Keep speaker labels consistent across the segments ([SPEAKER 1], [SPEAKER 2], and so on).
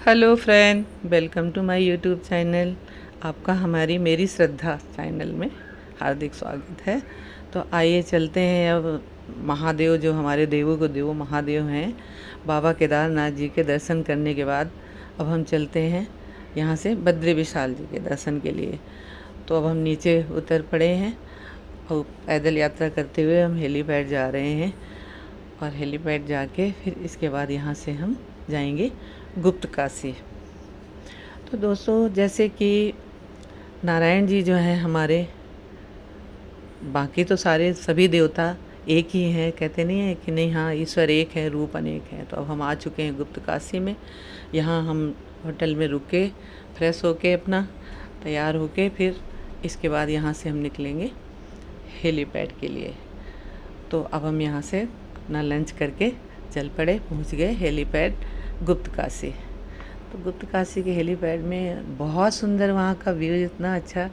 [SPEAKER 1] Hello friend, welcome to my YouTube channel. आपका हमारी मेरी श्रद्धा चैनल में हार्दिक स्वागत है। तो आइए चलते हैं अब महादेव, जो हमारे देवों को देवो महादेव हैं, बाबा केदारनाथ जी के दर्शन करने के बाद अब हम चलते हैं यहाँ से बद्री विशाल जी के दर्शन के लिए। तो अब हम नीचे उतर पड़े हैं और पैदल यात्रा करते हुए हम हेलीपैड जा रहे हैं, और हेलीपैड जाके फिर इसके बाद यहाँ से हम जाएंगे गुप्त काशी। तो दोस्तों, जैसे कि नारायण जी जो हैं हमारे, बाकी तो सारे सभी देवता एक ही हैं, कहते नहीं है कि नहीं, हाँ ईश्वर एक है, रूप अनेक है। तो अब हम आ चुके हैं गुप्त काशी में। यहाँ हम होटल में रुक के फ्रेश होके अपना तैयार होके फिर इसके बाद यहाँ से हम निकलेंगे हेलीपैड के लिए। तो अब हम यहाँ से अपना लंच करके चल पड़े, पहुँच गए हेलीपैड गुप्त काशी। तो गुप्त काशी के हेलीपैड में बहुत सुंदर वहाँ का व्यू, इतना अच्छा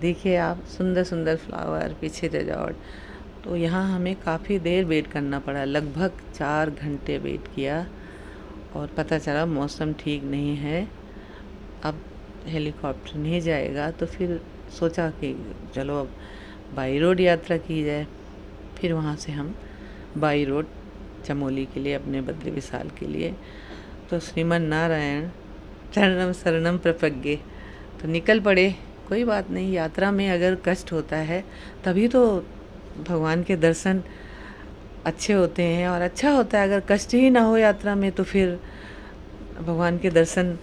[SPEAKER 1] देखिए आप, सुंदर सुंदर फ्लावर, पीछे रिजॉर्ट। तो यहाँ हमें काफ़ी देर वेट करना पड़ा, लगभग 4 घंटे वेट किया, और पता चला मौसम ठीक नहीं है, अब हेलीकॉप्टर नहीं जाएगा। तो फिर सोचा कि चलो अब बाई रोड यात्रा की जाए। फिर वहाँ से हम बाई रोड चमोली के लिए, अपने बद्री विशाल के लिए, तो श्रीमन नारायण चरणम शरणम प्रपज्ञे, तो निकल पड़े। कोई बात नहीं, यात्रा में अगर कष्ट होता है तभी तो भगवान के दर्शन अच्छे होते हैं, और अच्छा होता है। अगर कष्ट ही ना हो यात्रा में तो फिर भगवान के दर्शन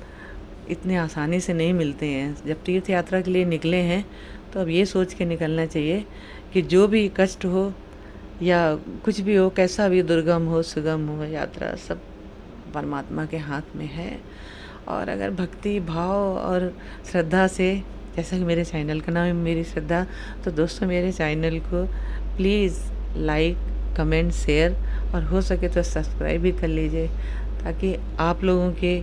[SPEAKER 1] इतने आसानी से नहीं मिलते हैं। जब तीर्थ यात्रा के लिए निकले हैं तो अब ये सोच के निकलना चाहिए कि जो भी कष्ट हो या कुछ भी हो, कैसा भी दुर्गम हो सुगम हो, यात्रा सब परमात्मा के हाथ में है। और अगर भक्ति भाव और श्रद्धा से, जैसा कि मेरे चैनल का नाम है मेरी श्रद्धा, तो दोस्तों मेरे चैनल को प्लीज़ लाइक, कमेंट, शेयर और हो सके तो सब्सक्राइब भी कर लीजिए, ताकि आप लोगों के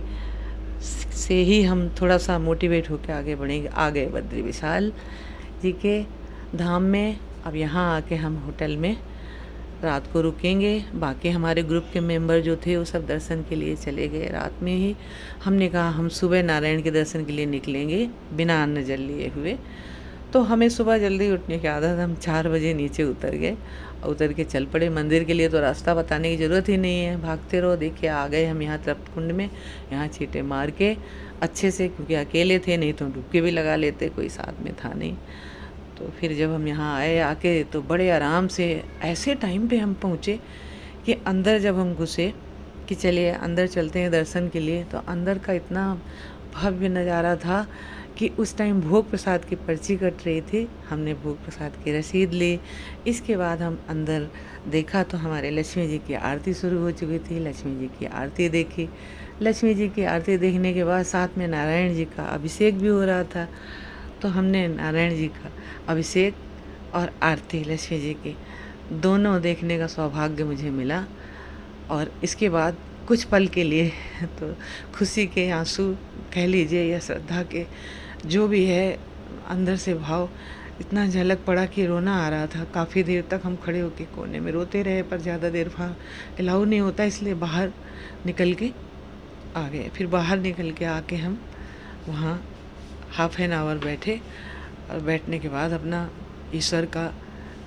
[SPEAKER 1] से ही हम थोड़ा सा मोटिवेट होकर आगे बढ़ेंगे। आ गए बद्री विशाल जी के धाम में। अब यहाँ आके हम होटल में रात को रुकेंगे। बाकी हमारे ग्रुप के मेंबर जो थे वो सब दर्शन के लिए चले गए रात में ही। हमने कहा हम सुबह नारायण के दर्शन के लिए निकलेंगे बिना अन्न जल लिए हुए। तो हमें सुबह जल्दी उठने की आदत, हम 4 बजे नीचे उतर गए, उतर के चल पड़े मंदिर के लिए। तो रास्ता बताने की ज़रूरत ही नहीं है, भागते रहो। देखिए आ गए हम यहाँ तृप्त कुंड में। यहाँ छींटे मार के अच्छे से, क्योंकि अकेले थे, नहीं तो डुबकी भी लगा लेते, कोई साथ में था नहीं। तो फिर जब हम यहाँ आए आके, तो बड़े आराम से ऐसे टाइम पे हम पहुँचे कि अंदर जब हम घुसे कि चलिए अंदर चलते हैं दर्शन के लिए, तो अंदर का इतना भव्य नज़ारा था कि उस टाइम भोग प्रसाद की पर्ची कट रही थी। हमने भोग प्रसाद की रसीद ली। इसके बाद हम अंदर देखा तो हमारे लक्ष्मी जी की आरती शुरू हो चुकी थी। लक्ष्मी जी की आरती देखी। लक्ष्मी जी की आरती देखने के बाद साथ में नारायण जी का अभिषेक भी हो रहा था। तो हमने नारायण जी का अभिषेक और आरती लक्ष्मी जी की दोनों देखने का सौभाग्य मुझे मिला। और इसके बाद कुछ पल के लिए तो खुशी के आंसू कह लीजिए या श्रद्धा के, जो भी है, अंदर से भाव इतना झलक पड़ा कि रोना आ रहा था। काफ़ी देर तक हम खड़े होकर कोने में रोते रहे, पर ज़्यादा देर वहाँ अलाउ नहीं होता, इसलिए बाहर निकल के आ गए। फिर बाहर निकल के आके हम वहाँ हाफ एन आवर बैठे, और बैठने के बाद अपना ईश्वर का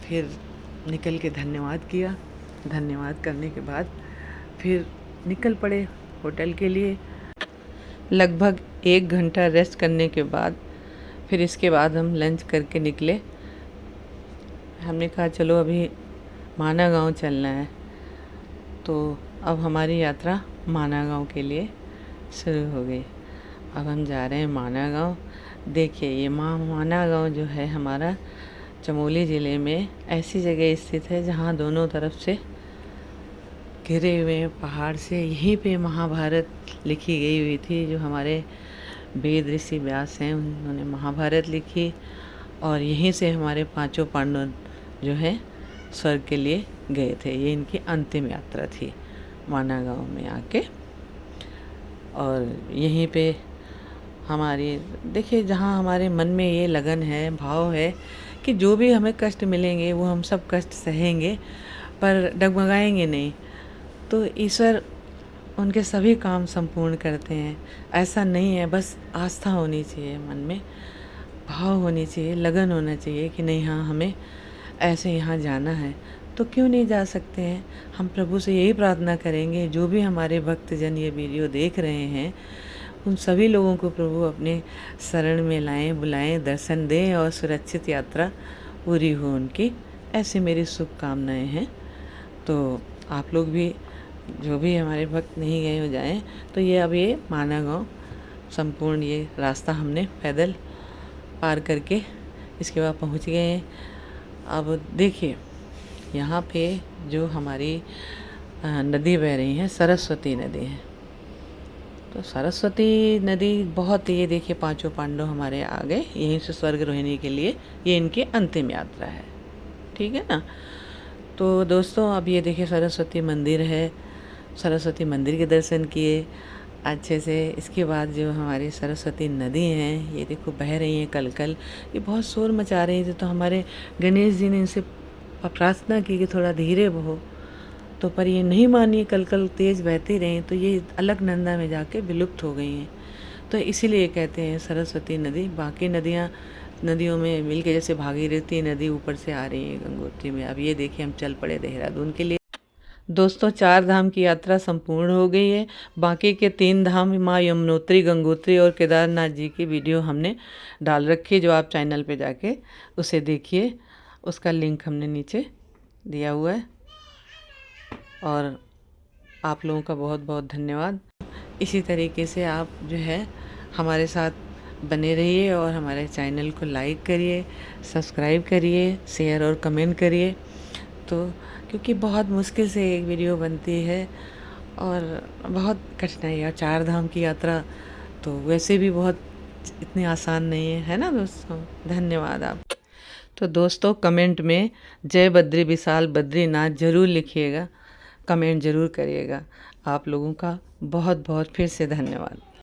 [SPEAKER 1] फिर निकल के धन्यवाद किया। धन्यवाद करने के बाद फिर निकल पड़े होटल के लिए। लगभग 1 घंटा रेस्ट करने के बाद फिर इसके बाद हम लंच करके निकले। हमने कहा चलो अभी माना गांव चलना है। तो अब हमारी यात्रा माना गांव के लिए शुरू हो गई। अब हम जा रहे हैं माना गांव। देखिए ये माना गांव जो है हमारा चमोली ज़िले में ऐसी जगह स्थित है जहां दोनों तरफ से घिरे हुए हैं पहाड़ से। यहीं पे महाभारत लिखी गई हुई थी। जो हमारे वेद ऋषि व्यास हैं उन्होंने महाभारत लिखी, और यहीं से हमारे 5 पांडव जो हैं स्वर्ग के लिए गए थे। ये इनकी अंतिम यात्रा थी माना गांव में आके। और यहीं पे हमारी, देखिए जहाँ हमारे मन में ये लगन है, भाव है कि जो भी हमें कष्ट मिलेंगे वो हम सब कष्ट सहेंगे, पर डगमगाएंगे नहीं। तो ईश्वर उनके सभी काम संपूर्ण करते हैं। ऐसा नहीं है, बस आस्था होनी चाहिए मन में, भाव होनी चाहिए, लगन होना चाहिए कि नहीं हाँ हमें ऐसे यहाँ जाना है, तो क्यों नहीं जा सकते हैं। हम प्रभु से यही प्रार्थना करेंगे, जो भी हमारे भक्तजन ये वीडियो देख रहे हैं उन सभी लोगों को प्रभु अपने शरण में लाएं, बुलाएं, दर्शन दें और सुरक्षित यात्रा पूरी हो उनकी। ऐसी मेरी शुभकामनाएं हैं। तो आप लोग भी, जो भी हमारे भक्त नहीं गए हो जाएं, तो ये अब ये माना गाँव संपूर्ण ये रास्ता हमने पैदल पार करके इसके बाद पहुंच गए हैं। अब देखिए यहाँ पे जो हमारी नदी बह रही है, सरस्वती नदी है। तो सरस्वती नदी बहुत, ये देखिए पांचों पांडव हमारे आ गए यहीं से स्वर्ग रोहिणी के लिए, ये इनकी अंतिम यात्रा है, ठीक है ना। तो दोस्तों अब ये देखिए सरस्वती मंदिर है, सरस्वती मंदिर के दर्शन किए अच्छे से। इसके बाद जो हमारी सरस्वती नदी हैं ये देखो बह रही हैं कल कल, ये बहुत शोर मचा रही थी। तो हमारे गणेश जी ने इनसे प्रार्थना की कि थोड़ा धीरे बहो, तो पर ये नहीं मानी, कल कल तेज़ बहती रही, तो ये अलकनंदा में जाके विलुप्त हो गई हैं। तो इसीलिए कहते हैं सरस्वती नदी। बाकी नदियों में मिल के जैसे भागीरथी नदी ऊपर से आ रही है गंगोत्री में। अब ये देखिए हम चल पड़े देहरादून के लिए। दोस्तों 4 धाम की यात्रा संपूर्ण हो गई है। बाकी के 3 धाम माँ यमुनोत्री, गंगोत्री और केदारनाथ जी की वीडियो हमने डाल रखी है, जो आप चैनल पे जाके उसे देखिए, उसका लिंक हमने नीचे दिया हुआ है। और आप लोगों का बहुत बहुत धन्यवाद। इसी तरीके से आप जो है हमारे साथ बने रहिए और हमारे चैनल को लाइक करिए, सब्सक्राइब करिए, शेयर और कमेंट करिए। तो क्योंकि बहुत मुश्किल से एक वीडियो बनती है और बहुत कठिनाई है। 4 धाम की यात्रा तो वैसे भी बहुत इतनी आसान नहीं है, है ना दोस्तों। धन्यवाद आप। तो दोस्तों कमेंट में जय बद्री विशाल बद्रीनाथ ज़रूर लिखिएगा, कमेंट ज़रूर करिएगा। आप लोगों का बहुत बहुत फिर से धन्यवाद।